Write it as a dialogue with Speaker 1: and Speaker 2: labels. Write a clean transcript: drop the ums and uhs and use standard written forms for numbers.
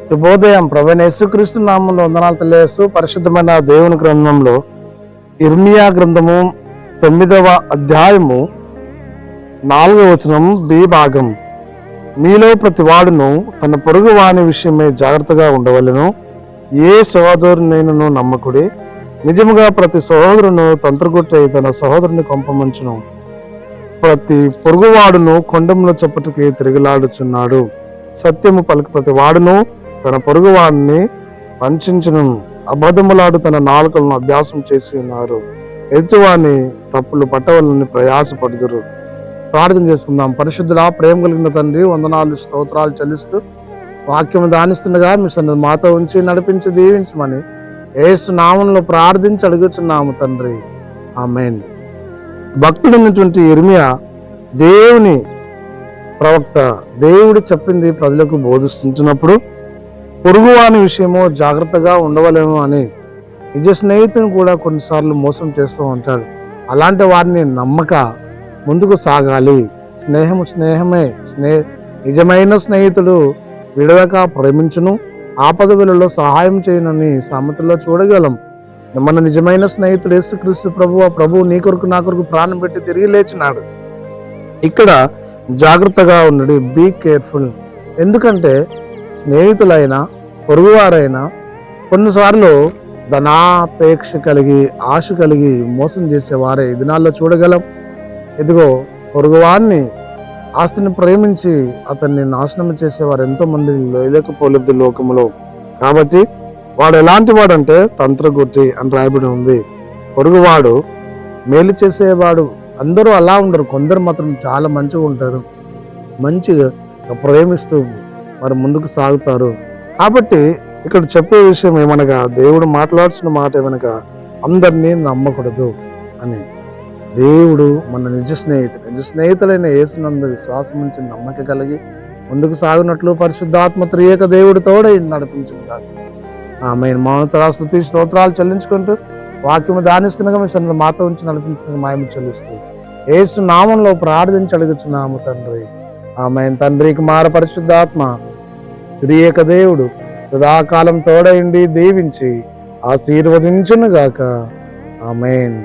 Speaker 1: శుభోదయం. ప్రభువైన యేసుక్రీస్తు నామములో వందనాలు తెలియజేస్తూ పరిశుద్ధమైన దేవుని గ్రంథంలో ఇర్మియా గ్రంథము 9వ అధ్యాయము 4వ వచనం బి భాగం. మీలో ప్రతి వాడును తన పొరుగు వాని విషయమే జాగ్రత్తగా ఉండవలెను. ఏ సహోదరునైనను నమ్మకుడి. నిజముగా ప్రతి సహోదరును తంత్రగొట్టై తన సహోదరుని కొంపమంచును. ప్రతి పొరుగువాడును కొండముల చప్పటికి తిరిగిలాడుచున్నాడు. సత్యము పలికి ప్రతి వాడును తన పొరుగు వాడిని వంచును. అబద్ధములాడు తన నాలుకలను అభ్యాసం చేసి ఉన్నారు. ఎదుటివాని తప్పులు పట్టవలని ప్రయాసపడుదురు. ప్రార్థన చేసుకుందాం. పరిశుద్ధుడా, ప్రేమ కలిగిన తండ్రి, వందనాలు స్తోత్రాలు చెల్లిస్తూ వాక్యం దానిస్తుండగా మీ సన్నిధి మాతో ఉంచి నడిపించి దీవించమని యేసు నామములో ప్రార్థించి అడుగుచున్నాము తండ్రి, ఆమేన్. భక్తుడైనటువంటి ఇర్మియా దేవుని ప్రవక్త. దేవుడు చెప్పింది ప్రజలకు బోధిస్తున్నప్పుడు పొరుగువాని విషయమో జాగ్రత్తగా ఉండవలేము అని నిజ స్నేహితుని కూడా కొన్నిసార్లు మోసం చేస్తూ ఉంటాడు. అలాంటి వారిని నమ్మక ముందుకు సాగాలి. స్నేహమే. నిజమైన స్నేహితుడు విడవక ప్రేమించును, ఆపద వేళలో సహాయం చేయనని సామెతల్లో చూడగలం. మన నిజమైన స్నేహితుడు యేసుక్రీస్తు ప్రభువు నీ కొరకు నా కొరకు ప్రాణం పెట్టి తిరిగి లేచినాడు. ఇక్కడ జాగ్రత్తగా ఉండడు. Be careful. ఎందుకంటే స్నేహితులైనా పొరుగువారైనా కొన్నిసార్లు ధనాపేక్ష కలిగి ఆశ కలిగి మోసం చేసేవారే ఈ దినాల్లో చూడగలం. ఇదిగో, పొరుగువారిని ఆస్తిని ప్రేమించి అతన్ని నాశనం చేసేవారు ఎంతో మంది లేకపోలేదు లోకములో. కాబట్టి వాడు ఎలాంటి వాడు అంటే తంత్రగుట్టి అని రాయబడి ఉంది. పొరుగువాడు మేలు చేసేవాడు. అందరూ అలా ఉండరు. కొందరు మాత్రం చాలా మంచిగా ఉంటారు, మంచిగా ప్రేమిస్తూ మరి ముందుకు సాగుతారు. కాబట్టి ఇక్కడ చెప్పే విషయం ఏమనగా, దేవుడు మాట్లాడుతున్న మాట ఏమనగా, అందరినీ నమ్మకూడదు అని. దేవుడు మన నిజ స్నేహితులైన యేసునందు విశ్వాసం నుంచి నమ్మక కలిగి ముందుకు సాగునట్లు పరిశుద్ధాత్మ త్రియేక దేవుడు తోడై నడిపించుగాక. ఆమేన్. మౌనతరా స్తుతి స్తోత్రాలు చెల్లించుకుంటూ వాక్యము దానిస్తుండగా మీ సన్నిధిలో మాతో ఉంచి నడిపించడానికి మాయము చెల్లిస్తూ యేసు నామంలో ప్రార్థించి అడుగుచున్నాము తండ్రి, ఆమేన్. తండ్రి, కుమార పరిశుద్ధాత్మ త్రియేక దేవుడు సదాకాలం తోడైండి దీవించి ఆశీర్వదించునుగాక. ఆమేన్.